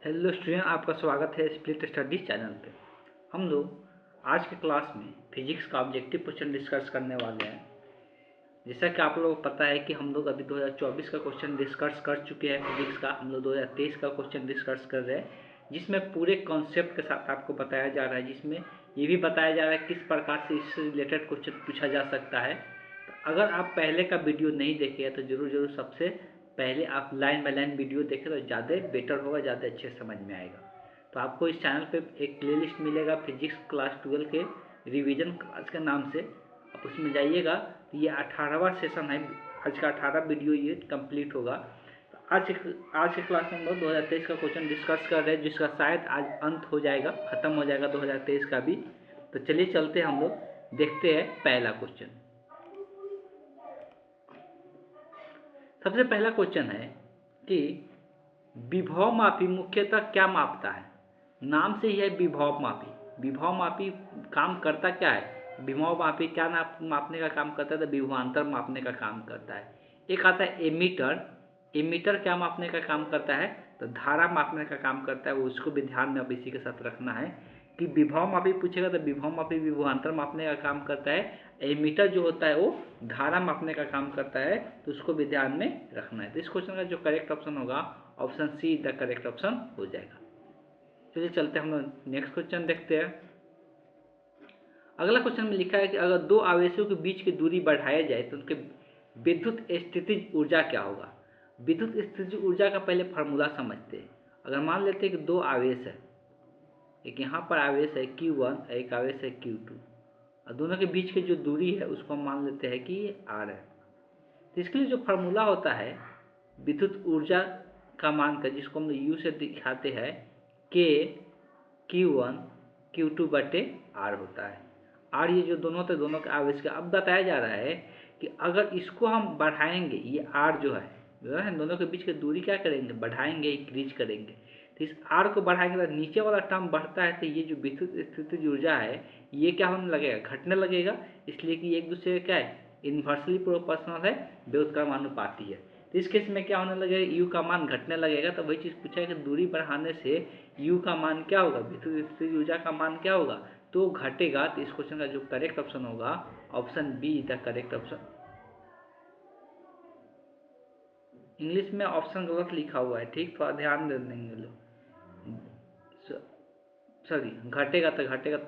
Hello student, आपका स्वागत है स्प्लिट स्टडीज चैनल पे। हम लोग आज के क्लास में फिजिक्स का ऑब्जेक्टिव क्वेश्चन डिस्कस करने वाले हैं। जैसा कि आप लोगों को पता है कि हम लोग अभी 2024 का क्वेश्चन डिस्कस कर चुके हैं फिजिक्स का। हम लोग 2023 का क्वेश्चन डिस्कस कर रहे हैं, जिसमें पूरे कॉन्सेप्ट के साथ आपको बताया जा रहा है, जिसमें ये भी बताया जा रहा है किस प्रकार से इससे रिलेटेड क्वेश्चन पूछा जा सकता है। तो अगर आप पहले का वीडियो नहीं देखे हैं तो जरूर सबसे पहले आप लाइन बाय लाइन वीडियो देखें तो ज़्यादा बेटर होगा, ज़्यादा अच्छे समझ में आएगा। तो आपको इस चैनल पे एक प्लेलिस्ट मिलेगा फिजिक्स क्लास 12 के रिवीजन क्लास के नाम से। आप उसमें जाइएगा तो ये 18वां सेशन है। आज का 18 वीडियो ये कंप्लीट होगा। तो आज के क्लास में हम लोग 2023 का क्वेश्चन डिस्कस कर रहे हैं, जिसका शायद आज अंत हो जाएगा, ख़त्म हो जाएगा 2023 का भी। तो चलिए चलते हम लोग देखते हैं पहला क्वेश्चन। सबसे पहला क्वेश्चन है कि विभव मापी मुख्यतः क्या मापता है। नाम से ही है विभव मापी। विभव मापी काम करता क्या है? विभव मापी क्या मापने का काम करता है? तो विभवांतर मापने का काम करता है। एक आता है एमीटर। एमीटर क्या मापने का काम करता है? तो धारा मापने का काम करता है। उसको भी ध्यान में अब इसी के साथ रखना है कि विभव मापी पूछेगा तो विभव मापी विभवांतर मापने का काम करता है। एमीटर जो होता है वो धारा मापने का काम करता है, तो उसको भी ध्यान में रखना है। तो इस क्वेश्चन का जो करेक्ट ऑप्शन होगा option see the correct option हो जाएगा। चलिए चलते हम लोग नेक्स्ट क्वेश्चन देखते हैं। अगला क्वेश्चन में लिखा है कि अगर दो आवेशों के बीच की दूरी बढ़ाया जाए तो उनके विद्युत स्थितिज ऊर्जा क्या होगा। विद्युत स्थितिज ऊर्जा का पहले फार्मूला समझते हैं। अगर मान लेते हैं कि दो आवेश है, एक यहाँ पर आवेश है Q1, एक आवेश है Q2, और दोनों के बीच की जो दूरी है उसको हम मान लेते हैं कि ये R है। तो इसके लिए जो फार्मूला होता है विद्युत ऊर्जा का मान का, जिसको हम U से दिखाते हैं, K Q1 Q2 बटे R होता है। R ये जो दोनों होते हैं दोनों के आवेश का। अब बताया जा रहा है कि अगर इसको हम बढ़ाएंगे, ये R जो है दोनों के बीच की दूरी क्या करेंगे, बढ़ाएंगे, इंक्रीज करेंगे। तो इस R को बढ़ाएंगे तो नीचे वाला टर्म बढ़ता है, तो ये जो विद्युत स्थितिज ऊर्जा है ये क्या होने लगेगा, घटने लगेगा। इसलिए कि एक दूसरे का क्या है, इन्वर्सली प्रोपोर्शनल है, व्युत्क्रमानुपाती है। तो इस केस में क्या होने लगेगा, U का मान घटने लगेगा। तो वही चीज़ पूछा है कि दूरी बढ़ाने से U का मान क्या होगा, विद्युत स्थितिज ऊर्जा का मान क्या होगा, तो घटेगा। तो इस क्वेश्चन का जो करेक्ट ऑप्शन होगा option be the correct option. English में ऑप्शन गलत लिखा हुआ है, ठीक, थोड़ा ध्यान दे देंगे लोग। सॉरी, घटेगा तो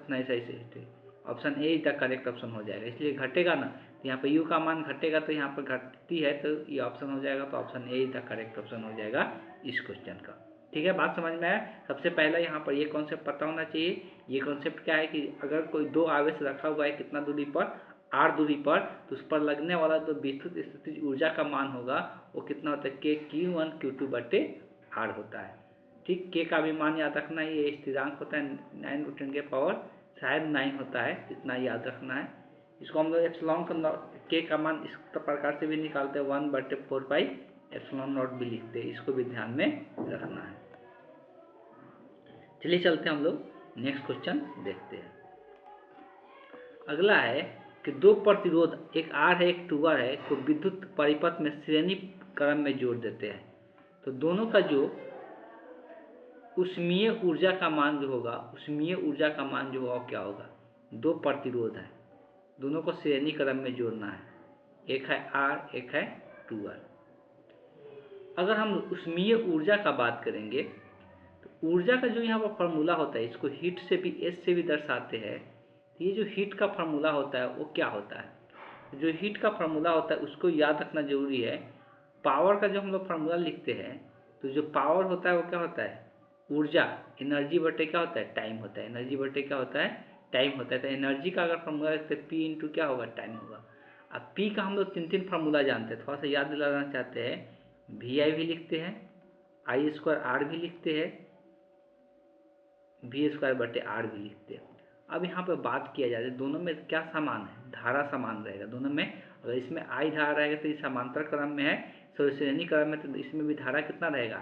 नहीं, सही से option A the correct option हो जाएगा। इसलिए घटेगा ना, तो यहाँ पर यू का मान घटेगा तो यहाँ पर घटती है, तो ये ऑप्शन हो जाएगा। तो option A the correct option हो जाएगा इस क्वेश्चन का। ठीक है, बात समझ में आया। सबसे पहला यहाँ पर ये कॉन्सेप्ट पता होना चाहिए। ये कॉन्सेप्ट क्या है कि अगर कोई दो आवेश रखा हुआ है कितना दूरी पर, R दूरी पर, तो उस पर लगने वाला जो विद्युत स्थितिज ऊर्जा का मान होगा वो कितना होता है, के Q1 Q2 बटे R होता है। ठीक, के का भी मान याद रखना है, ये स्थिरांक होता है 9 × 10 शायद 9 होता है, इतना याद रखना है। इसको हम लोग एप्सिलॉन का के का मान इस प्रकार से भी निकालते हैं, 1/4 एप्सिलॉन नॉट भी लिखते हैं। इसको भी ध्यान में रखना है। चलिए चलते हम लोग नेक्स्ट क्वेश्चन देखते हैं। अगला है कि दो प्रतिरोध, एक R है एक 2R है, को विद्युत परिपथ में श्रेणी क्रम में जोड़ देते हैं। तो दोनों का जो उष्मीय ऊर्जा का मान जो होगा, उष्मीय ऊर्जा का मान जो होगा क्या होगा। दो प्रतिरोध है, दोनों को श्रेणी क्रम में जोड़ना है, एक है R एक है 2R। अगर हम उष्मीय ऊर्जा का बात करेंगे तो ऊर्जा का जो यहाँ पर फॉर्मूला होता है, इसको हीट से भी, एस से भी दर्शाते हैं। ये जो हीट का फार्मूला होता है वो क्या होता है, जो हीट का फार्मूला होता है उसको याद रखना जरूरी है। पावर का जो हम लोग फार्मूला लिखते हैं, तो जो पावर होता है वो क्या होता है, ऊर्जा, एनर्जी बटे क्या होता है, टाइम होता है। एनर्जी बटे क्या होता है, टाइम होता है। तो एनर्जी का अगर फार्मूला लिखते हैं पी इंटू क्या होगा, टाइम होगा। अब पी का हम लोग तीन फार्मूला जानते हैं, थोड़ा सा याद दिलाना चाहते हैं। वी आई भी लिखते हैं, I² R भी लिखते हैं, V² बटे R भी लिखते हैं। अब यहाँ पर बात किया जाए दोनों में क्या समान है, धारा समान रहेगा दोनों में। अगर इसमें I धारा रहेगा तो ये समांतर क्रम में है, श्रेणी क्रम में, तो इसमें भी धारा कितना रहेगा,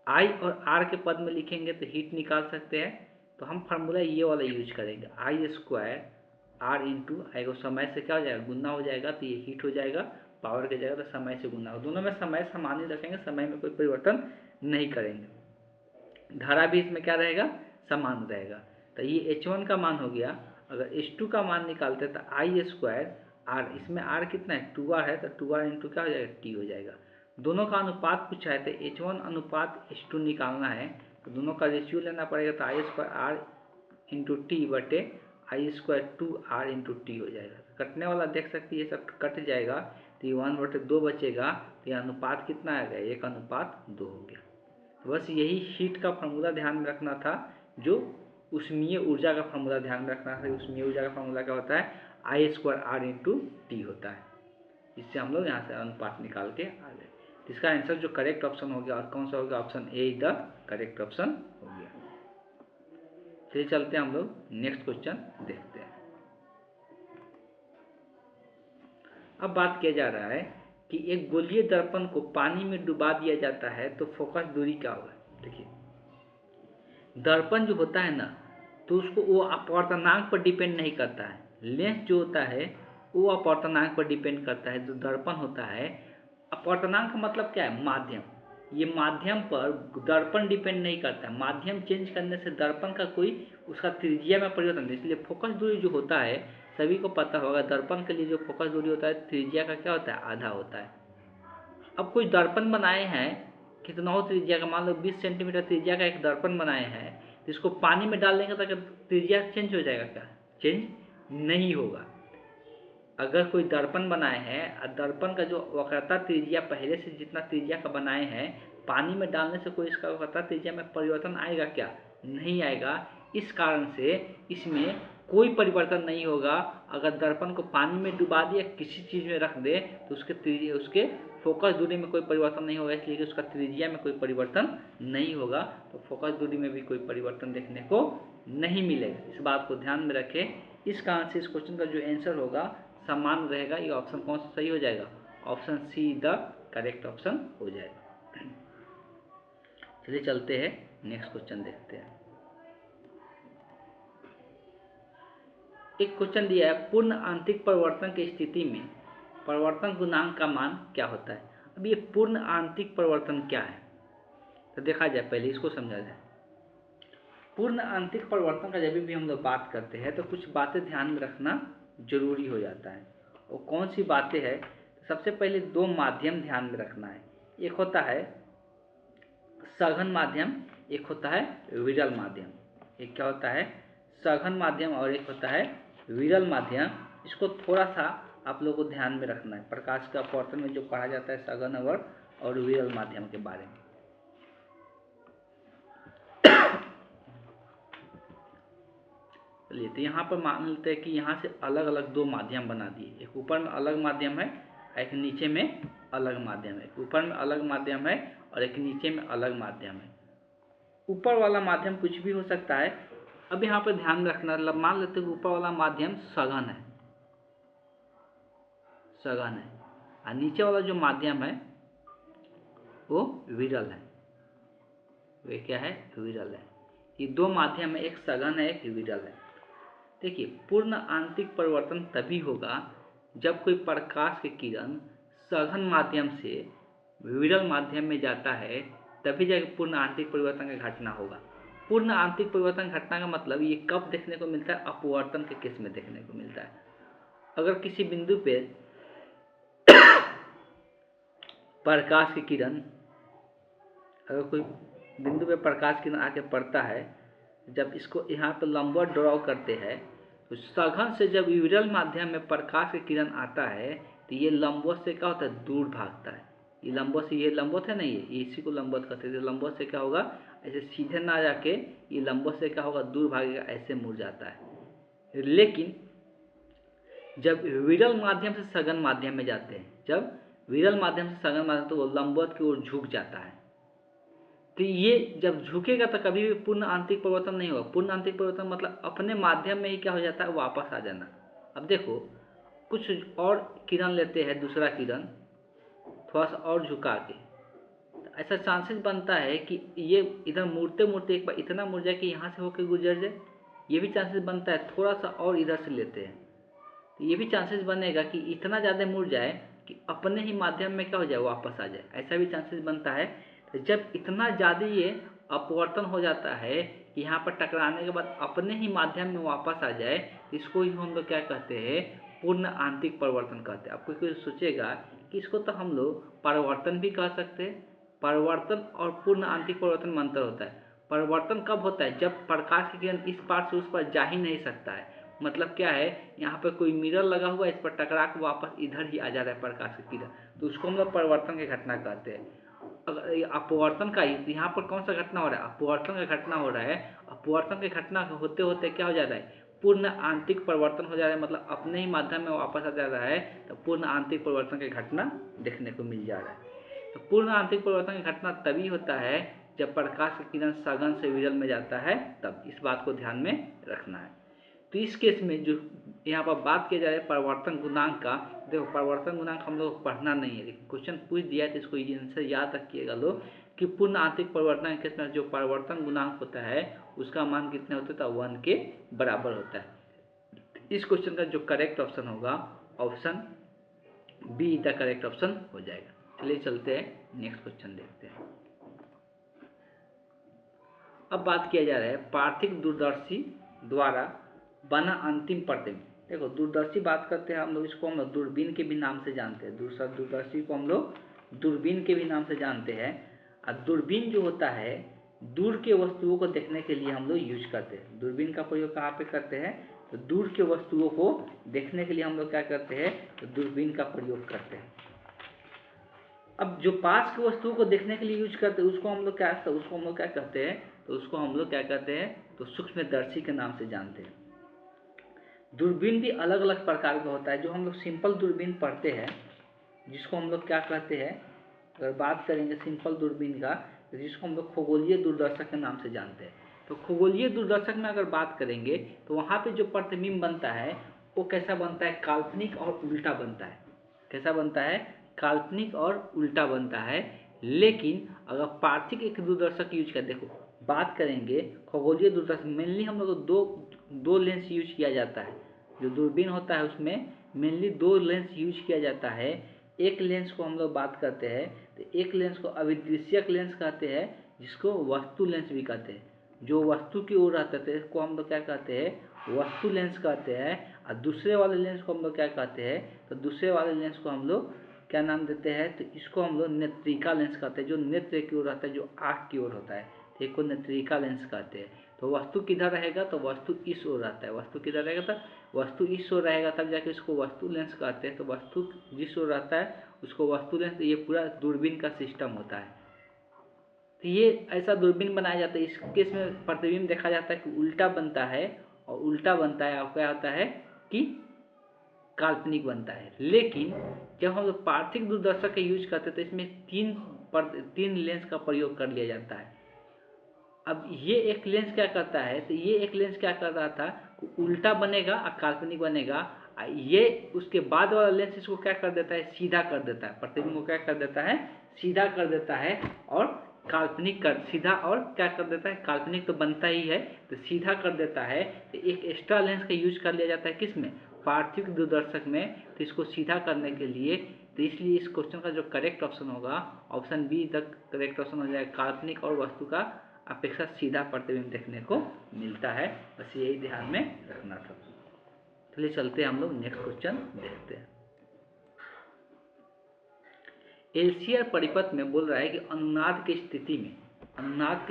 I और R के पद में लिखेंगे तो हीट निकाल सकते हैं। तो हम फार्मूला ये वाला यूज करेंगे, I² R इंटू आई को समय से क्या हो जाएगा, गुना हो जाएगा, तो ये हीट हो जाएगा। पावर की जगह तो समय से गुना हो, दोनों में समय समान ही रखेंगे, समय में कोई परिवर्तन नहीं करेंगे। धारा भी इसमें क्या रहेगा, समान रहेगा। तो ये H1 का मान हो गया। अगर H2 का मान निकालते तो आई स्क्वायर आर, इसमें आर कितना है 2r है, तो 2r इंटू क्या हो जाएगा टी हो जाएगा। दोनों का अनुपात पूछा है तो H1 अनुपात H2 निकालना है, तो दोनों का रेशियो लेना पड़ेगा। तो आई स्क्वायर आर इंटू टी बटे आई स्क्वायर 2r इंटू टी हो जाएगा। कटने वाला देख सकते ये सब कट जाएगा, तो ये 1/2 बचेगा। तो ये अनुपात कितना आ गया, 1:2 हो गया। बस यही हीट का फार्मूला ध्यान में रखना था, जो ऊष्मीय ऊर्जा का फार्मूला ध्यान में रखना था। ऊष्मीय ऊर्जा का फार्मूला क्या होता है, आई स्क्वायर आर इंटू टी होता है। इससे हम लोग यहाँ से अनुपात निकाल के आ गए। इसका आंसर जो करेक्ट ऑप्शन हो गया, और कौन सा हो गया, option A is the correct option हो गया। चलिए चलते हैं हम लोग नेक्स्ट क्वेश्चन देखते हैं। अब बात किया जा रहा है कि एक गोलीय दर्पण को पानी में डुबा दिया जाता है तो फोकस दूरी क्या होगा। देखिए दर्पण जो होता है ना, तो उसको वो अपवर्तनांक पर डिपेंड नहीं करता है। लेंस जो होता है वो अपवर्तनांक पर डिपेंड करता है। जो दर्पण होता है, अपवर्तनांक का मतलब क्या है, माध्यम। ये माध्यम पर दर्पण डिपेंड नहीं करता है। माध्यम चेंज करने से दर्पण का कोई उसका त्रिज्या में परिवर्तन नहीं। इसलिए फोकस दूरी जो होता है, सभी को पता होगा, दर्पण के लिए जो फोकस दूरी होता है त्रिज्या का क्या होता है, आधा होता है। अब कोई दर्पण बनाए हैं, कितना हो त्रिज्या का, मान लो 20 सेंटीमीटर त्रिज्या का एक दर्पण बनाए हैं, तो इसको पानी में डाल देंगे तो त्रिज्या चेंज हो जाएगा क्या, चेंज नहीं होगा। अगर कोई दर्पण बनाए हैं, दर्पण का जो वक्रता त्रिज्या पहले से जितना त्रिज्या का बनाए हैं, पानी में डालने से कोई इसका वक्रता त्रिज्या में परिवर्तन आएगा क्या, नहीं आएगा। इस कारण से इसमें कोई परिवर्तन नहीं होगा। अगर दर्पण को पानी में डुबा दिया, किसी चीज़ में रख दे, तो उसके फोकस दूरी में कोई परिवर्तन नहीं होगा, इसलिए कि उसका त्रिज्या में कोई परिवर्तन नहीं होगा। तो फोकस दूरी में भी कोई परिवर्तन देखने को नहीं मिलेगा। इस बात को ध्यान में रखें। इस कारण से इस क्वेश्चन का जो आंसर होगा समान रहेगा। ये ऑप्शन कौन सा सही हो जाएगा, option see the correct option हो जाएगा। चलिए चलते हैं नेक्स्ट क्वेश्चन देखते हैं। एक क्वेश्चन दिया है, पूर्ण आंतरिक परिवर्तन की स्थिति में परिवर्तन गुणांक का मान क्या होता है। अब ये पूर्ण आंतरिक परिवर्तन क्या है, तो देखा जाए, पहले इसको समझा जाए। पूर्ण आंतरिक परिवर्तन का जब भी हम लोग बात करते हैं तो कुछ बातें ध्यान में रखना जरूरी हो जाता है। और कौन सी बातें हैं, सबसे पहले 2 माध्यम ध्यान में रखना है। एक होता है सघन माध्यम, एक होता है विरल माध्यम। एक क्या होता है, सघन माध्यम, और एक होता है विरल माध्यम। इसको थोड़ा सा आप लोगों को ध्यान में रखना है। प्रकाश का अपवर्तन में जो पढ़ा जाता है सघन और विरल माध्यम के बारे में। चलिए, तो यहाँ पर मान लेते हैं कि यहाँ से अलग अलग 2 माध्यम बना दिए। एक ऊपर में अलग माध्यम है, एक नीचे में अलग माध्यम है। ऊपर में अलग माध्यम है और एक नीचे में अलग माध्यम है। ऊपर वाला माध्यम कुछ भी हो सकता है। अब यहाँ पर ध्यान रखना, मान लेते हैं कि ऊपर वाला माध्यम सघन है, और नीचे वाला जो माध्यम है वो विरल है। वे क्या है, विरल है। ये 2 माध्यम है, एक सघन है, एक विरल है। देखिए, पूर्ण आंतरिक परिवर्तन तभी होगा जब कोई प्रकाश की किरण सघन माध्यम से विरल माध्यम में जाता है, तभी जाकर पूर्ण आंतरिक परिवर्तन का घटना होगा। पूर्ण आंतरिक परिवर्तन घटना का मतलब ये कब देखने को मिलता है, अपवर्तन के केस में देखने को मिलता है। अगर किसी बिंदु पे प्रकाश की किरण, अगर कोई बिंदु पे प्रकाश की किरण आके पड़ता है, जब इसको यहाँ पर लंबवत ड्रॉ करते हैं, तो सघन से जब विरल माध्यम में प्रकाश की किरण आता है, तो ये लंबवत से क्या होता है, दूर भागता है। ये लंबवत से, ये लंबवत है ना, ये इसी को लंबवत कहते हैं। लंबवत से क्या होगा, ऐसे सीधे ना जाके ये लंबवत से क्या होगा, दूर भागेगा, ऐसे मुड़ जाता है। लेकिन जब विरल माध्यम से सघन माध्यम में जाते हैं, जब विरल माध्यम से सघन माध्यम, तो वो लंबवत की ओर झुक जाता है। तो ये जब झुकेगा तो कभी भी पूर्ण आंतरिक परिवर्तन नहीं होगा। पूर्ण आंतरिक परिवर्तन मतलब अपने माध्यम में ही क्या हो जाता है, वापस आ जाना। अब देखो, कुछ और किरण लेते हैं, दूसरा किरण थोड़ा सा और झुका के, तो ऐसा चांसेस बनता है कि ये इधर मुड़ते मुड़ते एक बार इतना मुड़ जाए कि यहाँ से होकर गुजर जाए। ये भी चांसेस बनता है। थोड़ा सा और इधर से लेते हैं, तो ये भी चांसेस बनेगा कि इतना ज़्यादा मुड़ जाए कि अपने ही माध्यम में क्या हो जाए, वापस आ जाए। ऐसा भी चांसेस बनता है। जब इतना ज़्यादा ये अपवर्तन हो जाता है कि यहाँ पर टकराने के बाद अपने ही माध्यम में वापस आ जाए, इसको ही हम लोग क्या कहते हैं, पूर्ण आंतरिक परिवर्तन कहते हैं। अब कोई सोचेगा कि इसको तो हम लोग परिवर्तन भी कह सकते हैं। परिवर्तन और पूर्ण आंतरिक परिवर्तन में अंतर होता है। परिवर्तन कब होता है, जब प्रकाश की किरण इस पार से उस पर जा ही नहीं सकता है। मतलब क्या है, यहाँ पर कोई मिरर लगा हुआ है, इस पर टकरा के वापस इधर ही आ जा रहा है प्रकाश की किरण, तो उसको हम लोग परिवर्तन की घटना कहते हैं। अगर ये अपवर्तन का, यहाँ पर कौन सा घटना हो रहा है, अपवर्तन का घटना हो रहा है। अपवर्तन की घटना होते होते क्या हो जा रहा है, पूर्ण आंतरिक परिवर्तन हो जा रहा है, मतलब अपने ही माध्यम में वापस आ जा रहा है, तो पूर्ण आंतरिक परिवर्तन की घटना देखने को मिल जा रहा है। तो पूर्ण आंतरिक परिवर्तन की घटना तभी होता है जब प्रकाश की किरण सघन से विरल में जाता है, तब इस बात को ध्यान में रखना है। तो इस केस में जो यहाँ पर बात किया जा रहा है परिवर्तन गुणांक का, देखो परिवर्तन गुणांक हम लोग पढ़ना नहीं है, लेकिन क्वेश्चन पूछ दिया है तो इसको आंसर याद रखिएगा लोग कि पूर्ण आंतरिक परिवर्तन के केस में जो परिवर्तन गुणांक होता है उसका मान कितने होता है, 1 के बराबर होता है। इस क्वेश्चन का जो करेक्ट ऑप्शन होगा, option be the correct option हो जाएगा। चलिए चलते हैं नेक्स्ट क्वेश्चन देखते हैं। अब बात किया जा रहा है पार्थिव दूरदर्शी द्वारा बना अंतिम प्रतिबिंब। देखो दूरदर्शी बात करते हैं हम लोग, इसको हम लोग दूरबीन के भी नाम से जानते हैं। दूरदर्शी को हम लोग दूरबीन के भी नाम से जानते हैं। और दूरबीन जो होता है दूर के वस्तुओं को देखने के लिए हम लोग यूज करते हैं। दूरबीन का प्रयोग कहाँ पे करते हैं, तो दूर के वस्तुओं को देखने के लिए हम लोग क्या करते हैं, तो दूरबीन का प्रयोग करते हैं। अब जो पास की वस्तुओं को देखने के लिए यूज करते हैं उसको हम लोग क्या कहते हैं, तो उसको हम लोग क्या कहते हैं, तो सूक्ष्मदर्शी के नाम से जानते हैं। दूरबीन भी अलग अलग प्रकार का होता है। जो हम लोग सिंपल दूरबीन पढ़ते हैं जिसको हम लोग क्या कहते हैं, अगर बात करेंगे सिंपल दूरबीन का, तो जिसको हम लोग खगोलीय दूरदर्शक के नाम से जानते हैं। तो खगोलीय दूरदर्शक में अगर बात करेंगे तो वहाँ पे जो प्रतिबिंब बनता है वो कैसा बनता है, काल्पनिक और उल्टा बनता है। कैसा बनता है, काल्पनिक और उल्टा बनता है। लेकिन अगर पार्थिव एक दूरदर्शक यूज कर, देखो बात करेंगे खगोलीय दूरदर्शक मेनली हम लोग दो लेंस यूज किया जाता है। जो दूरबीन होता है उसमें मेनली 2 लेंस यूज किया जाता है। एक लेंस को हम लोग बात करते हैं तो एक लेंस को अभिदृश्यक लेंस कहते हैं, जिसको वस्तु लेंस भी कहते हैं। जो वस्तु की ओर रहते थे इसको हम लोग क्या कहते हैं, वस्तु लेंस कहते हैं। और दूसरे वाले लेंस को हम लोग क्या कहते हैं, तो दूसरे वाले लेंस को हम लोग क्या नाम देते हैं, तो इसको हम लोग नेत्रिका लेंस कहते हैं। जो नेत्र की ओर रहता है, जो आँख की ओर होता है, तो एक को नेत्रिका लेंस कहते हैं। तो वस्तु किधर रहेगा, तो वस्तु इस ओर रहता है। वस्तु किधर रहेगा, तो वस्तु इस ओर रहेगा, तब जाके इसको वस्तु लेंस कहते हैं। तो वस्तु जिस ओर रहता है उसको वस्तु लेंस। ये पूरा दूरबीन का सिस्टम होता है। तो ये ऐसा दूरबीन बनाया जाता है। इस केस में प्रतिबिंब देखा जाता है कि उल्टा बनता है, और उल्टा बनता है और क्या होता है कि काल्पनिक बनता है। लेकिन जब हम लोग पार्थिव दूरदर्शक का यूज करते हैं तो इसमें 3 लेंस का प्रयोग कर लिया जाता है। अब ये एक लेंस क्या करता है, तो ये एक लेंस क्या कर रहा था, उल्टा बनेगा और काल्पनिक बनेगा। ये उसके बाद वाला लेंस इसको क्या कर देता है, सीधा कर देता है। प्रतिबिंब को क्या कर देता है, सीधा कर देता है। और काल्पनिक कर सीधा और क्या कर देता है, काल्पनिक तो बनता ही है, तो सीधा कर देता है। तो एक एक्स्ट्रा लेंस का यूज कर लिया जाता है किसमें, पार्थिव दूरदर्शक में। तो इसको सीधा करने के लिए, तो इसलिए इस क्वेश्चन का जो करेक्ट ऑप्शन होगा, ऑप्शन बी तक करेक्ट ऑप्शन हो जाएगा। काल्पनिक और वस्तु का अपेक्षा सीधा प्रतिबिंब देखने को मिलता है। बस यही ध्यान में रखना था। चलिए चलते हैं हम लोग नेक्स्ट क्वेश्चन देखते हैं। एलसीआर परिपथ में बोल रहा है कि अनुनाद की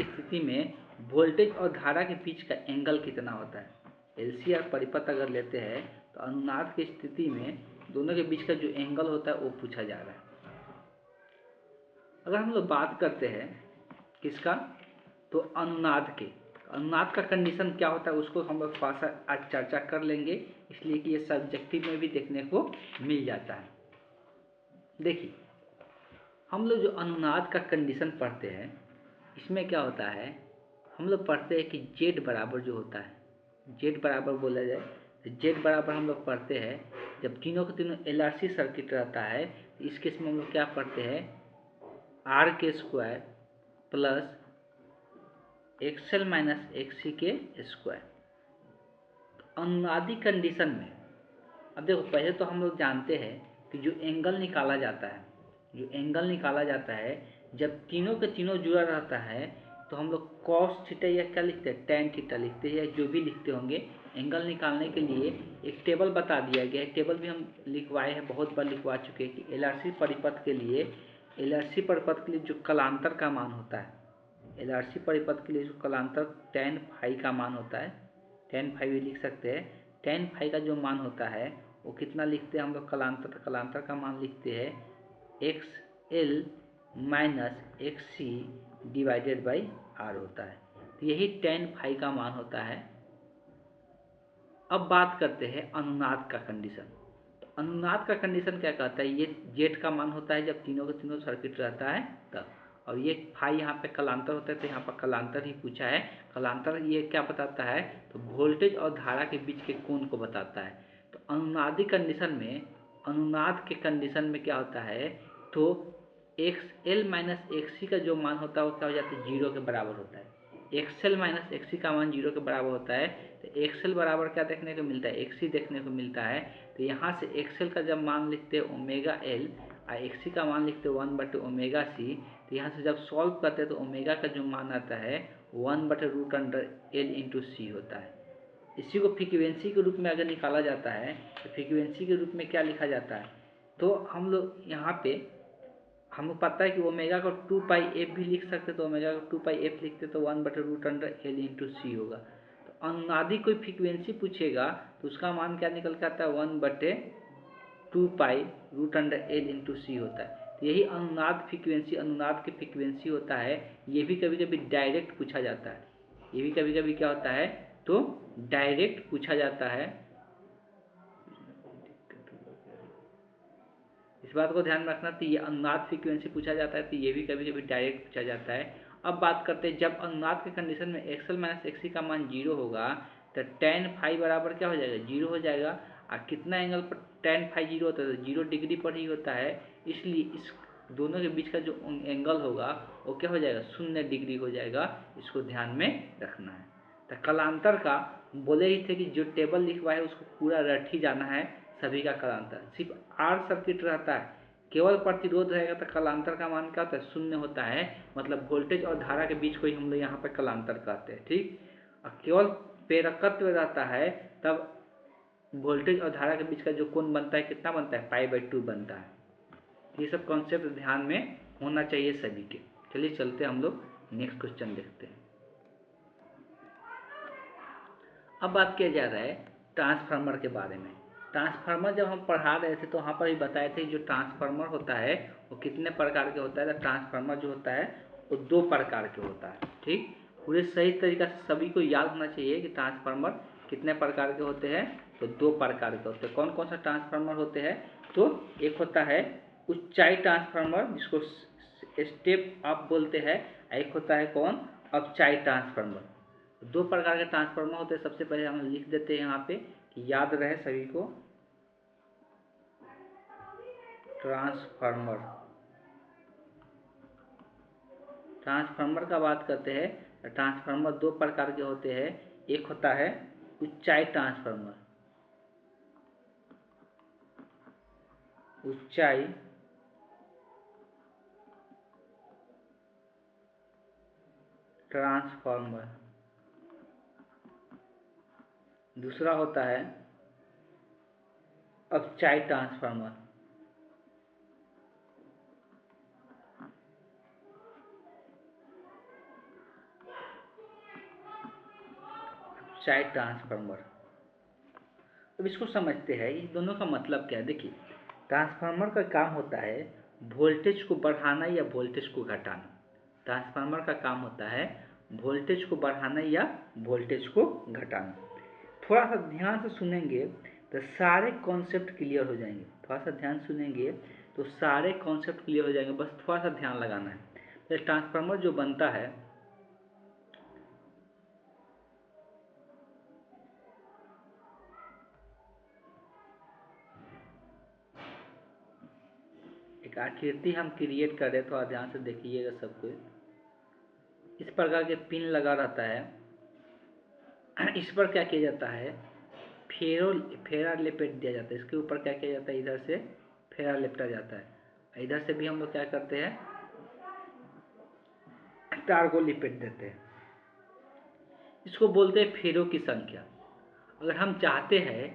स्थिति में वोल्टेज और धारा के बीच का एंगल कितना होता है। एलसीआर परिपथ अगर लेते हैं तो अनुनाद की स्थिति में दोनों के बीच का जो एंगल होता है वो पूछा जा रहा है। अगर हम लोग बात करते हैं किसका, तो अनुनाद का कंडीशन क्या होता है उसको हम लोग थोड़ा सा आज चर्चा कर लेंगे, इसलिए कि ये सब्जेक्टिव में भी देखने को मिल जाता है। देखिए हम लोग जो अनुनाद का कंडीशन पढ़ते हैं इसमें क्या होता है, हम लोग पढ़ते हैं कि जेड बराबर जो होता है, जेड बराबर बोला जाए तो जेड बराबर हम लोग पढ़ते हैं जब तीनों के तीनों एलआरसी सर्किट रहता है। तो इस केस में हम लोग क्या पढ़ते हैं, आर के square plus XL minus XC के स्क्वायर। अनुनादी कंडीशन में अब देखो पहले तो हम लोग जानते हैं कि जो एंगल निकाला जाता है जब तीनों के तीनों जुड़ा रहता है तो हम लोग कॉस थीटा या क्या लिखते हैं, टेन थीटा लिखते हैं, या जो भी लिखते होंगे। एंगल निकालने के लिए एक टेबल बता दिया गया है, टेबल भी हम लिखवाए हैं, बहुत बार लिखवा चुके हैं कि एलआरसी परिपथ के लिए, एलआरसी परिपथ के लिए जो कलांतर का मान होता है, एलआरसी परिपथ के लिए जो कलांतर टेन फाई का मान होता है, टेन फाई भी लिख सकते हैं, टेन फाई का जो मान होता है वो कितना लिखते हैं हम लोग, कलांतर का मान लिखते हैं X L minus X C divided by R होता है। तो यही टेन फाई का मान होता है। अब बात करते हैं अनुनाद का कंडीशन। तो अनुनाद का कंडीशन क्या कहता है, ये जेड का मान होता है जब तीनों के तीनों सर्किट रहता है तब, और ये फाई यहाँ पे कलांतर होता है, तो यहाँ पर कलांतर ही पूछा है। कलांतर ये क्या बताता है, तो वोल्टेज और धारा के बीच के कोण को बताता है। तो अनुनादी कंडीशन में, अनुनाद के कंडीशन में क्या होता है, तो एक्स एल माइनस एक्स सी का जो मान होता है वो क्या हो जाता है, जीरो के बराबर होता है। एक्स एल माइनस एक्स सी का मान जीरो के बराबर होता है, तो एक्स एल बराबर क्या देखने को मिलता है, एक्स सी देखने को मिलता है। तो यहाँ से एक्स एल का जब मान लिखते हैं ओमेगा एल और एक्स सी का मान लिखते हैं 1/ओमेगा सी, तो यहाँ से जब सॉल्व करते हैं तो ओमेगा का जो मान आता है 1/√एल इंटू सी होता है। इसी को फ्रीक्वेंसी के रूप में अगर निकाला जाता है तो फ्रीक्वेंसी के रूप में क्या लिखा जाता है, तो हम लोग यहाँ पे हमको पता है कि ओमेगा को 2πf भी लिख सकते, तो ओमेगा को 2πf लिखते तो 1/√एल इंटू सी होगा। तो अनुनादी कोई फ्रीक्वेंसी पूछेगा तो उसका मान क्या निकल के आता है, 1/2π√एल इंटू सी होता है। तो यही अनुनाद फ्रीक्वेंसी, अनुनाद की फ्रीक्वेंसी होता है। ये भी कभी कभी डायरेक्ट पूछा जाता है, ये भी कभी कभी क्या होता है, तो डायरेक्ट पूछा जाता है। इस बात को ध्यान रखना, तो ये अनुनाद फ्रीक्वेंसी पूछा जाता है, तो ये भी कभी कभी डायरेक्ट पूछा जाता है। अब बात करते हैं, जब अनुनाद के कंडीशन में एक्सएल माइनस एक्ससी का मान जीरो होगा तो टेन फाई बराबर क्या हो जाएगा, जीरो हो जाएगा। और कितना एंगल पर टेन फाई जीरो होता है, तो 0 डिग्री पर ही होता है। इसलिए इस दोनों के बीच का जो एंगल होगा वो क्या हो जाएगा, 0 डिग्री हो जाएगा। इसको ध्यान में रखना है। तो कलांतर का बोले ही थे कि जो टेबल लिखवा है उसको पूरा रट ही जाना है, सभी का कलांतर। सिर्फ आर सर्किट रहता है, केवल प्रतिरोध रहेगा तो कलांतर का मान क्या होता है, 0 होता है। मतलब वोल्टेज और धारा के बीच को ही हम लोग यहाँ पर कलांतर कहते हैं, ठीक। और केवल प्रेरकत्व रहता है तब वोल्टेज और धारा के बीच का जो कोण बनता है, कितना बनता है, π/2 बनता है। ये सब कॉन्सेप्ट ध्यान में होना चाहिए सभी के। चलिए चलते हम लोग नेक्स्ट क्वेश्चन देखते हैं। अब बात किया जा रहा है ट्रांसफार्मर के बारे में। ट्रांसफार्मर जब हम पढ़ा रहे थे तो वहाँ पर भी बताए थे जो ट्रांसफार्मर होता है वो कितने प्रकार के होता है। तो ट्रांसफार्मर जो होता है वो 2 प्रकार के होता है, ठीक। पूरे सही तरीका से सभी को याद होना चाहिए कि ट्रांसफार्मर कितने प्रकार के होते हैं। तो 2 प्रकार के होते हैं। कौन कौन सा ट्रांसफार्मर होते हैं, तो एक होता है ऊंचाई ट्रांसफार्मर जिसको स्टेप अप बोलते हैं, एक होता है कौन, अपचाई ट्रांसफार्मर। 2 प्रकार के ट्रांसफार्मर होते हैं। सबसे पहले हम लिख देते हैं यहाँ पे कि याद रहे सभी को। ट्रांसफार्मर, ट्रांसफार्मर का बात करते हैं। ट्रांसफार्मर 2 प्रकार के होते हैं। एक होता है ऊंचाई ट्रांसफार्मर, ऊंचाई ट्रांसफार्मर। दूसरा होता है अपचाई ट्रांसफार्मर, अपचाई ट्रांसफार्मर। अब इसको समझते हैं, इन दोनों का मतलब क्या है। देखिए, ट्रांसफार्मर का काम होता है वोल्टेज को बढ़ाना या वोल्टेज को घटाना। ट्रांसफार्मर का काम होता है वोल्टेज को बढ़ाना या वोल्टेज को घटाना। थोड़ा सा ध्यान से सुनेंगे तो सारे कॉन्सेप्ट क्लियर हो जाएंगे। थोड़ा सा ध्यान सुनेंगे तो सारे कॉन्सेप्ट क्लियर हो जाएंगे, बस थोड़ा सा ध्यान लगाना है। तो ट्रांसफार्मर जो बनता है, एक आकृति हम क्रिएट कर रहे हैं, थोड़ा ध्यान से देखिएगा सब कुछ। इस प्रकार के पिन लगा रहता है, इस पर क्या किया जाता है, फेरा लेपेट दिया जाता है। इसके ऊपर क्या किया जाता है, इधर से फेरा लेपटा जाता है। इधर से भी हम लोग क्या करते हैं, तार को लिपेट देते हैं। इसको बोलते हैं फेरों की संख्या। अगर हम चाहते हैं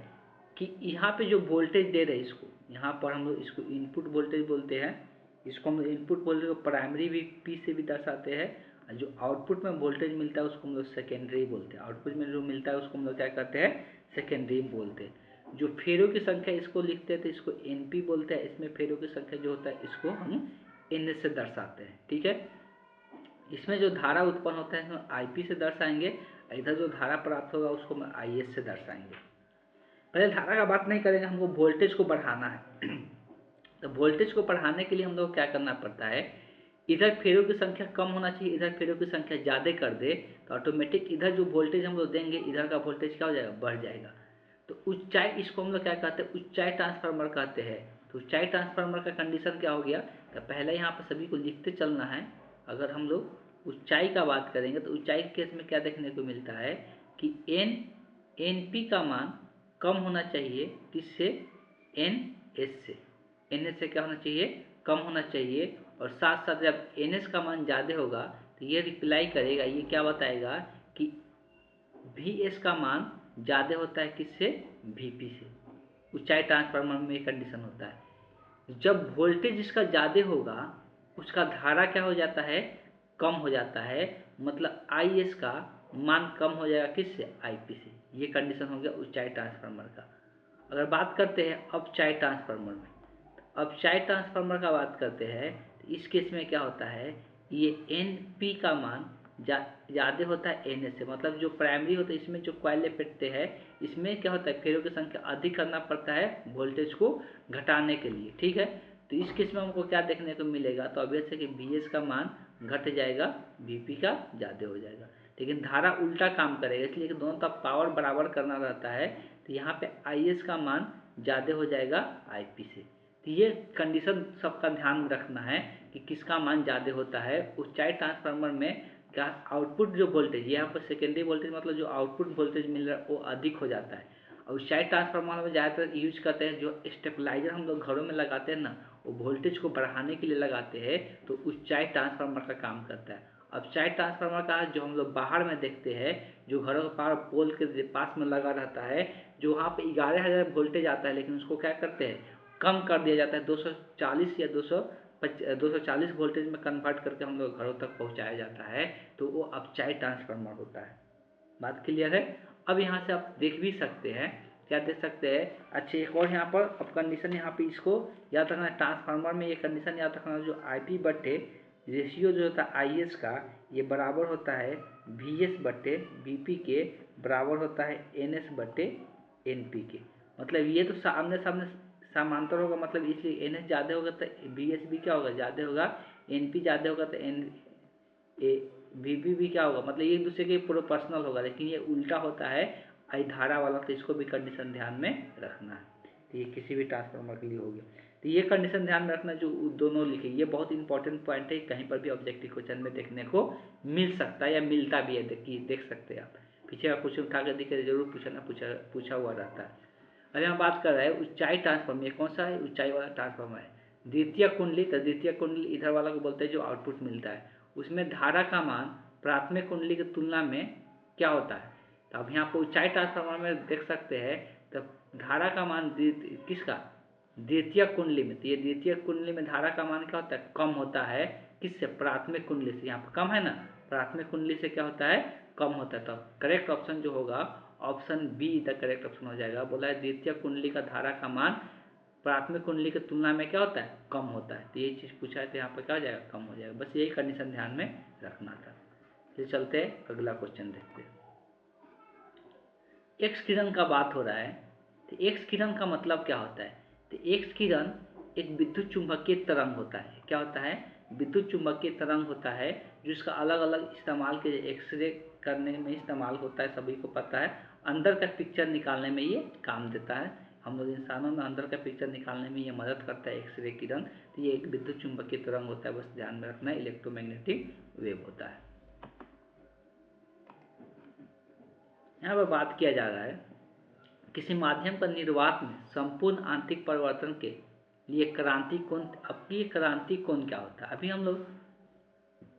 कि यहाँ पे जो वोल्टेज दे रहे हैं इसको, यहाँ पर हम लोग इसको इनपुट वोल्टेज बोलते हैं, इसको हम लोग इनपुट वोल्टेज को प्राइमरी भी पी से भी दर्शाते हैं, और जो आउटपुट में वोल्टेज मिलता है उसको हम लोग सेकेंडरी बोलते हैं। आउटपुट में जो मिलता है उसको हम लोग क्या कहते हैं, सेकेंडरी बोलते हैं। जो फेरों की संख्या इसको लिखते हैं तो इसको एनपी बोलते हैं। इसमें फेरों की संख्या जो होता है इसको हम एन से दर्शाते हैं। ठीक है, इसमें जो धारा उत्पन्न होता है हम आईपी से दर्शाएंगे, इधर जो धारा प्राप्त होगा उसको हम आईएस से दर्शाएंगे। पहले धारा का बात नहीं करेंगे, हमको वोल्टेज को बढ़ाना है। तो वोल्टेज को बढ़ाने के लिए हम लोग क्या करना पड़ता है, इधर फेरों की संख्या कम होना चाहिए, इधर फेरों की संख्या ज़्यादा कर दे तो ऑटोमेटिक इधर जो वोल्टेज हम लोग देंगे इधर का वोल्टेज क्या हो जाएगा, बढ़ जाएगा। तो ऊंचाई, इसको हम लोग क्या कहते हैं, ऊंचाई ट्रांसफार्मर कहते हैं। तो ऊंचाई ट्रांसफार्मर का कंडीशन क्या हो गया, तो पहले यहाँ पर सभी को लिखते चलना है। अगर हम लोग ऊंचाई का बात करेंगे तो ऊंचाई के केस में क्या देखने को मिलता है कि एन पी का मान कम होना चाहिए, किससे, एन एस से। एन एस से क्या होना चाहिए, कम होना चाहिए। और साथ साथ जब एन एस का मान ज़्यादा होगा तो ये रिप्लाई करेगा, ये क्या बताएगा कि वी एस का मान ज़्यादा होता है किससे, वी पी से। ऊंचाई ट्रांसफार्मर में ये कंडीशन होता है। जब वोल्टेज इसका ज़्यादा होगा उसका धारा क्या हो जाता है, कम हो जाता है, मतलब आई एस का मान कम हो जाएगा किससे, आई पी से। ये कंडीशन हो गया ऊंचाई ट्रांसफार्मर का। अगर बात करते हैं अपचाई ट्रांसफार्मर में, अपचाई ट्रांसफार्मर का बात करते हैं तो इस केस में क्या होता है, ये एन पी का मान ज़्यादा होता है एन एस से। मतलब जो प्राइमरी होता है इसमें जो कॉइल लपेटते हैं इसमें क्या होता है, फेरों की संख्या अधिक करना पड़ता है वोल्टेज को घटाने के लिए। ठीक है, तो इस केस में हमको क्या देखने को मिलेगा, तो ऑब्वियस है कि वी एस का मान घट जाएगा, वी पी का ज़्यादा हो जाएगा। लेकिन धारा उल्टा काम करेगा, इसलिए कि दोनों तरफ पावर बराबर करना रहता है। तो यहाँ पे आई एस का मान ज़्यादा हो जाएगा आई पी से। तो ये कंडीशन सबका ध्यान रखना है कि किसका मान ज़्यादा होता है। ऊंचाई ट्रांसफार्मर में क्या आउटपुट जो वोल्टेज, यहाँ पर सेकेंडरी वोल्टेज मतलब जो आउटपुट वोल्टेज मिल रहा है वो अधिक हो जाता है। और ऊंचाई ट्रांसफार्मर में ज़्यादातर यूज करते हैं, जो स्टेबलाइजर हम लोग घरों में लगाते हैं ना, वो वोल्टेज को बढ़ाने के लिए लगाते हैं, तो ऊंचाई ट्रांसफार्मर का काम करता है। अब ऊंचाई ट्रांसफार्मर का जो हम लोग बाहर में देखते हैं, जो घरों के पावर पोल के पास में लगा रहता है, जो वहाँ पे 11,000 वोल्टेज आता है, लेकिन उसको क्या करते हैं, कम कर दिया जाता है, 240 या 240 वोल्टेज में कन्वर्ट करके हम लोग घरों तक पहुँचाया जाता है। तो वो अपचाई ट्रांसफार्मर होता है। बात क्लियर है। अब यहाँ से आप देख भी सकते हैं, क्या देख सकते हैं, अच्छा एक और यहाँ पर अब कंडीशन, यहाँ पे इसको याद रखना, ट्रांसफार्मर में ये कंडीशन याद रखना, जो आई पी बटे रेशियो जो होता है आई एस का, ये बराबर होता है वी एस बटे वी पी के, बराबर होता है एन एस बटे एन पी के। मतलब ये तो आमने सामने समांतर होगा, मतलब इसलिए एन एस ज़्यादा होगा तो वी एस भी क्या होगा, ज़्यादा होगा। एन पी ज़्यादा होगा तो एन ए वी पी भी क्या होगा, मतलब ये एक दूसरे के प्रोपोर्शनल होगा। लेकिन ये उल्टा होता है आई धारा वाला, तो इसको भी कंडीशन ध्यान में रखना है। तो ये किसी भी ट्रांसफार्मर के लिए हो गया। तो ये कंडीशन ध्यान में रखना, जो दोनों लिखे, ये बहुत इंपॉर्टेंट पॉइंट है, कहीं पर भी ऑब्जेक्टिव क्वेश्चन में देखने को मिल सकता है या मिलता भी है, देख सकते हैं आप। पीछे का क्वेश्चन उठा कर दिखे जरूर पूछा हुआ रहता है। अरे हम बात कर रहे हैं ऊंचाई ट्रांसफार्मर, ये कौन सा है, ऊंचाई वाला ट्रांसफार्मर है। द्वितीय कुंडली, तो द्वितीय कुंडली इधर वाला को बोलते हैं जो आउटपुट मिलता है, उसमें धारा का मान प्राथमिक कुंडली की तुलना में क्या होता है। तो अब यहाँ पर ऊंचाई ट्रांसफार्मर में देख सकते हैं, तो धारा का मान किसका, द्वितीय कुंडली में। तो ये द्वितीय कुंडली में धारा का मान क्या होता है, कम होता है, किससे, प्राथमिक कुंडली से। यहाँ पर कम है ना, प्राथमिक कुंडली से क्या होता है, कम होता है। तो करेक्ट ऑप्शन जो होगा option be the correct option हो जाएगा। बोला है द्वितीय कुंडली का धारा का मान प्राथमिक कुंडली की तुलना में क्या होता है, कम होता है। तो ये चीज़ पूछा है तो यहाँ पर क्या हो जाएगा, कम हो जाएगा। बस यही कंडीशन ध्यान में रखना था। फिर चलते हैं अगला क्वेश्चन देखते हैं। एक्स किरण का बात हो रहा है, तो एक्स किरण का मतलब क्या होता है। तो एक्स किरण एक विद्युत चुंबकीय तरंग होता है। क्या होता है, विद्युत चुंबकीय तरंग होता है, जिसका अलग अलग इस्तेमाल के एक्सरे करने में इस्तेमाल होता है, सभी को पता है। अंदर का पिक्चर निकालने में ये काम देता है, हम लोग इंसानों में अंदर का पिक्चर निकालने में ये मदद करता है एक्सरे किरण। तो ये एक विद्युत चुंबकीय तरंग होता है, बस ध्यान में रखना है, इलेक्ट्रोमैग्नेटिक वेव होता है। यहाँ पर बात किया जा रहा है किसी माध्यम का निर्वात में संपूर्ण आंतरिक परिवर्तन के लिए क्रांति कोण। अब ये क्रांति कोण क्या होता है, अभी हम लोग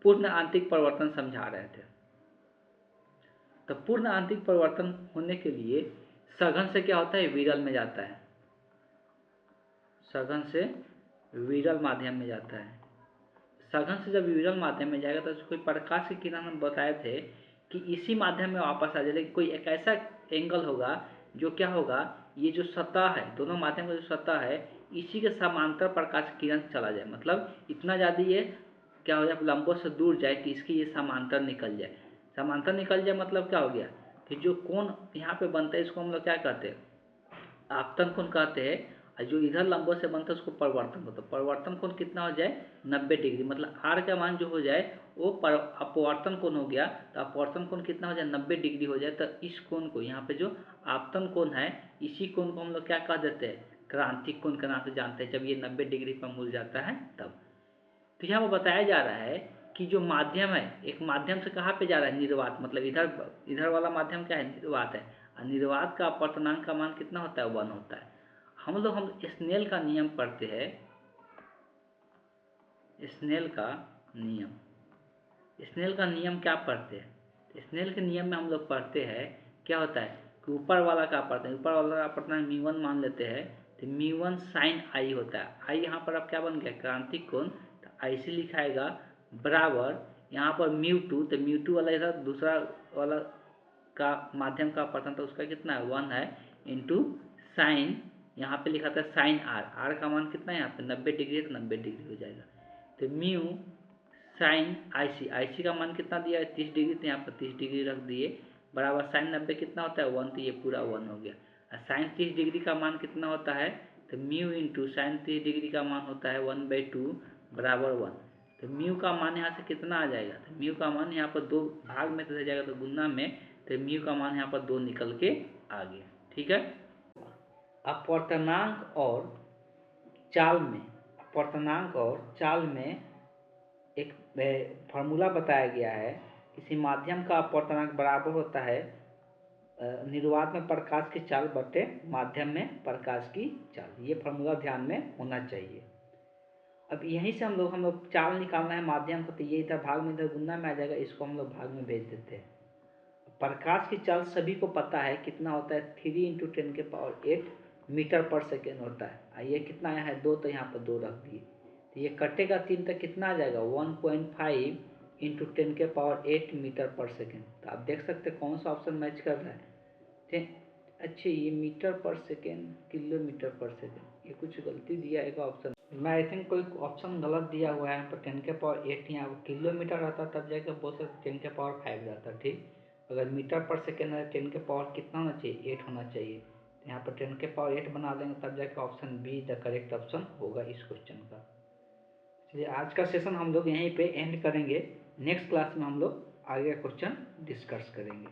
पूर्ण आंतरिक परिवर्तन समझा रहे थे। तो पूर्ण आंतरिक परिवर्तन होने के लिए सघन से क्या होता है, विरल में जाता है, सघन से विरल माध्यम में जाता है। सघन से जब विरल माध्यम में जाएगा तो कोई प्रकाश की किरण हम बताए थे कि इसी माध्यम में वापस आ जाए, लेकिन कोई एक ऐसा एंगल होगा जो क्या होगा, ये जो सतह है, दोनों माध्यम का जो सतह है, इसी के समांतर प्रकाश की किरण चला जाए, मतलब इतना ज़्यादा ये क्या हो जाए, लंबों से दूर जाए कि इसकी ये समांतर निकल जाए। समांतर निकल जाए मतलब क्या हो गया कि जो कोण यहाँ पे बनता है इसको हम लोग क्या कहते हैं, आपतन कोण कहते हैं, और जो इधर लंबों से बनता है उसको परिवर्तन होता है। परिवर्तन कोण कितना हो जाए, 90 डिग्री, मतलब आर का मान जो हो जाए वो अपवर्तन कोण हो गया। तो अपवर्तन कोण कितना हो जाए, 90 डिग्री हो जाए। तो इस कोण को, यहाँ पे जो आपतन कोण है, इसी कोण को हम लोग क्या कह देते हैं, क्रांतिक कोण के नाम से जानते हैं, जब ये 90 डिग्री पर मुड़ जाता है तब। तो यहाँ वो बताया जा रहा है कि जो माध्यम है, एक माध्यम से कहाँ पे जा रहा है, निर्वात, मतलब इधर वाला माध्यम क्या है, निर्वात है, और निर्वात का अपवर्तनांक का मान कितना होता है, 1 होता है। हम स्नेल का नियम पढ़ते हैं, स्नेल का नियम, स्नेल का नियम क्या पढ़ते हैं, स्नेल के नियम में हम लोग पढ़ते हैं क्या होता है कि ऊपर वाला का अपवर्तन, ऊपर वाला का अपवर्तनांक μ1 मान लेते हैं, तो μ1 sin I होता है। I यहाँ पर अब क्या बन गया, क्रांतिक कोण, तो ऐसे लिखाएगा बराबर यहाँ पर μ2, तो μ2 वाला इधर दूसरा वाला का माध्यम का अपवर्तन, तो उसका कितना है, 1 है, इंटू साइन, यहाँ पे लिखा था साइन आर, आर का मान कितना है यहाँ पे 90 डिग्री है, तो 90 डिग्री हो जाएगा। तो म्यू साइन आई सी का मान कितना दिया है, 30 डिग्री, तो यहाँ पर 30 डिग्री रख दिए, बराबर साइन 90 कितना होता है, 1, तो ये पूरा 1 हो गया। और साइन 30 डिग्री का मान कितना होता है, तो म्यू इंटू साइन 30 डिग्री का मान होता है 1/2 बराबर 1। तो म्यू का मान यहाँ से कितना आ जाएगा, तो म्यू का मान यहाँ पर 2 भाग में तो जाएगा, तो गुना में, तो म्यू का मान यहाँ पर 2 निकल के आ गया। ठीक है। अपवर्तनांक और चाल में, अपवर्तनांक और चाल में एक फार्मूला बताया गया है, किसी माध्यम का अपवर्तनांक बराबर होता है निर्वात में प्रकाश की चाल बटे माध्यम में प्रकाश की चाल। ये फार्मूला ध्यान में होना चाहिए। अब यहीं से हम लोग चाल निकालना है माध्यम को, तो ये इधर भाग में इधर गुना में आ जाएगा, इसको हम लोग भाग में भेज देते हैं। प्रकाश की चाल सभी को पता है कितना होता है, 3 × 10⁸ मीटर पर सेकेंड होता है। ये कितना आया है, 2, तो यहाँ पर 2 रख दिए, तो ये कटेगा 3, तक कितना आ जाएगा, 1.5 × 10⁸ मीटर पर सेकेंड। तो आप देख सकते हैं कौन सा ऑप्शन मैच कर रहा है। अच्छा, ये मीटर पर सेकेंड, किलोमीटर पर सेकेंड, ये कुछ गलती दिया है ऑप्शन, मैं आई थिंक कोई ऑप्शन गलत दिया हुआ है। पर 10⁸, यहाँ किलोमीटर रहता तब जाकर बहुत सारा 10⁵ जाता। ठीक, अगर मीटर पर सेकेंड है 10⁵ कितना होना चाहिए, 8 होना चाहिए, तो यहाँ पर 10⁸ बना देंगे, तब जाकर option be the correct option होगा इस क्वेश्चन का। चलिए, आज का सेशन हम लोग यहीं पे एंड करेंगे। नेक्स्ट क्लास में हम लोग आगे क्वेश्चन डिस्कस करेंगे।